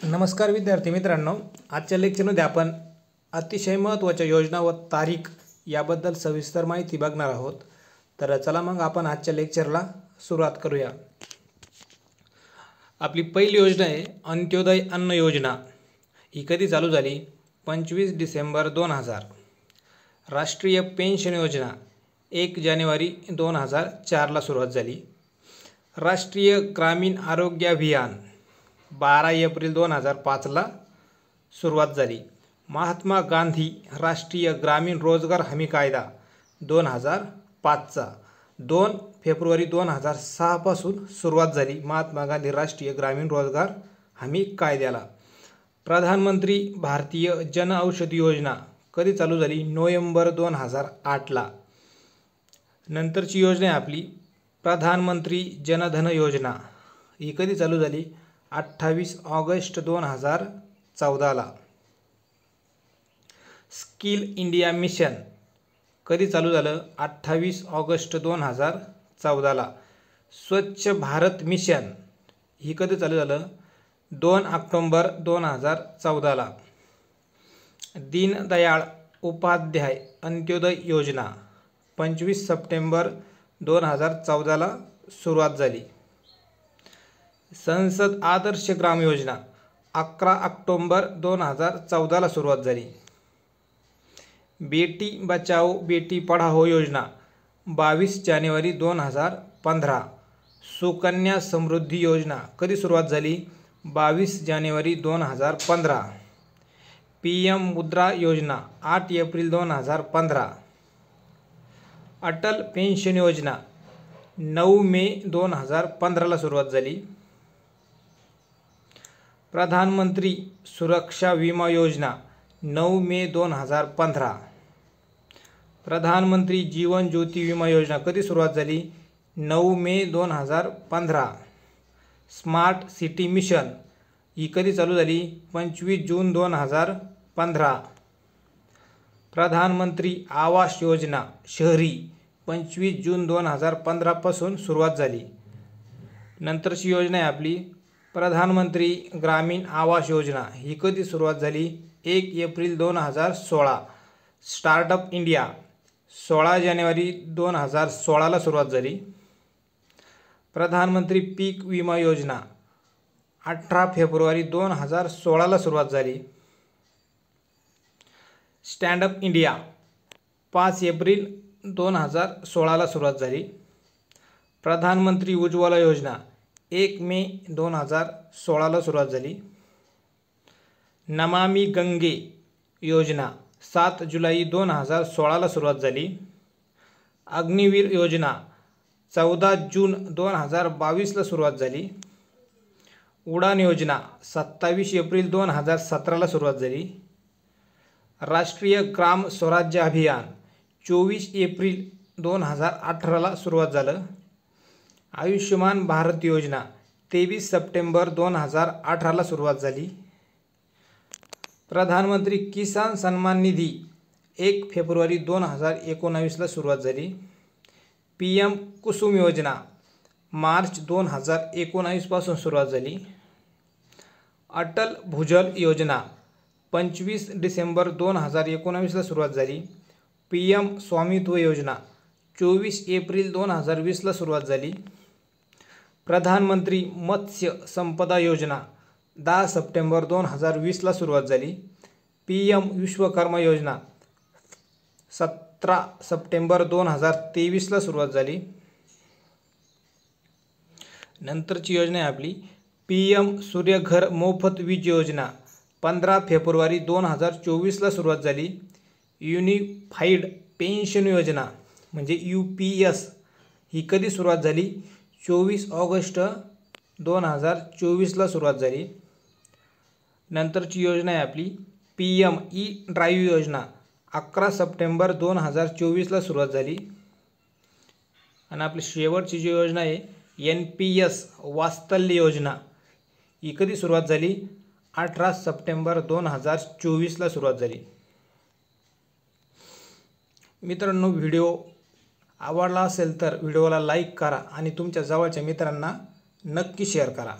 नमस्कार विद्यार्थी मित्रांनो, आजच्या लेक्चरमध्ये आपण अतिशय महत्त्वाच्या योजना व तारीख याबद्दल सविस्तर माहिती बघणार आहोत। तर चला मग आपण आजच्या लेक्चरला सुरुवात करूया। आपली पहिली योजना आहे अंत्योदय अन्न योजना। ही कधी चालू झाली? 25 डिसेंबर 2000। राष्ट्रीय पेन्शन योजना 1 जानेवारी 2004 ला सुरुवात झाली। राष्ट्रीय ग्रामीण आरोग्य अभियान 12 एप्रिल 2005 ला सुरुवात झाली। महात्मा गांधी राष्ट्रीय ग्रामीण रोजगार हमी कायदा 2005 चा 2 फेब्रुवारी 2006 पासून सुरुवात झाली महात्मा गांधी राष्ट्रीय ग्रामीण रोजगार हमी कायद्याला। प्रधानमंत्री भारतीय जन औषधी योजना कधी चालू झाली? नोव्हेंबर 2008 ला। नंतरची योजना आहे आपली प्रधानमंत्री जन धन योजना। ही कधी चालू झाली? 28 ऑगस्ट 2014 ला। स्किल इंडिया मिशन कधी चालू झालं? 28 ऑगस्ट 2014 ला। स्वच्छ भारत मिशन ही कधी चालू झालं? 2 ऑक्टोबर 2014 ला। दीनदयाळ उपाध्याय अंत्योदय योजना 25 सप्टेंबर 2014 ला सुरुवात झाली। संसद आदर्श ग्राम योजना 11 ऑक्टोबर 2014 ला सुरुवात झाली। बेटी बचाओ बेटी पढ़ाओ योजना 22 जानेवारी 2015। सुकन्या समृद्धी योजना कधी सुरुवात झाली? 22 जानेवारी 2015। पीएम मुद्रा योजना 8 एप्रिल 2015। अटल पेन्शन योजना 9 मे 2015 ला सुरुवात झाली। प्रधानमंत्री सुरक्षा विमा योजना 9 मे 2015। प्रधानमंत्री जीवन ज्योती विमा योजना कधी सुरुवात झाली? 9 मे 2015। स्मार्ट सिटी मिशन ही कधी चालू झाली? 25 जून 2015। प्रधानमंत्री आवास योजना शहरी 25 जून 2015 पासून सुरुवात झाली। नंतरची योजना आहे आपली प्रधानमंत्री ग्रामीण आवास योजना। ही कधी सुरुवात झाली? 1 एप्रिल 2016। स्टार्टअप इंडिया 16 जानेवारी 2016 ला सुरुवात झाली। प्रधानमंत्री पीक विमा योजना 18 फेब्रुवारी 2016 ला सुरुवात झाली। स्टँड अप इंडिया 5 एप्रिल 2016 ला सुरुवात झाली। प्रधानमंत्री उज्ज्वला योजना 1 मे 2016 ला सुरुवात झाली। नमामि गंगे योजना 7 जुलै 2016 ला सुरुवात झाली। अग्निवीर योजना 14 जून 2022 ला सुरुवात झाली। उडान योजना 27 एप्रिल 2017 ला सुरुवात झाली। राष्ट्रीय ग्राम स्वराज्य अभियान 24 एप्रिल 2018 ला सुरुवात झालं। आयुष्यमान भारत योजना 23 सप्टेंबर 2018 ला सुरुवात झाली। प्रधानमंत्री किसान सन्मान निधी 1 फेब्रुवारी 2019 ला सुरुवात झाली। पीएम कुसुम योजना मार्च 2019 पासून सुरुवात झाली। अटल भूजल योजना 25 डिसेंबर 2019 ला सुरुवात झाली। पीएम स्वामित्व योजना 24 एप्रिल 2020 ला सुरुवात झाली। प्रधानमंत्री मत्स्य संपदा योजना 10 सप्टेंबर 2020 ला सुरुवात झाली। पीएम विश्वकर्मा योजना 17 सप्टेंबर 2023 ला सुरुवात झाली। नंतरची योजना आहे आपली पीएम सूर्यघर मोफत वीज योजना 15 फेब्रुवारी 2024 ला सुरुवात झाली। युनिफाईड पेन्शन योजना म्हणजे यूपीएस ही कधी सुरुवात झाली? 24 ऑगस्ट 2024 ला सुरुवात झाली। नंतरची योजना आहे आपली पीएम ई ड्राईव्ह योजना 11 सप्टेंबर 2024 ला सुरुवात झाली। आणि आपली शेवटची जी योजना आहे एनपीएस वात्सल्य योजना ही कधी सुरुवात झाली? 18 सप्टेंबर 2024 ला सुरुवात झाली। मित्रांनो, व्हिडिओ आवडला असेल तर व्हिडिओला लाईक करा आणि तुमच्या जवळच्या मित्रांना नक्की शेअर करा।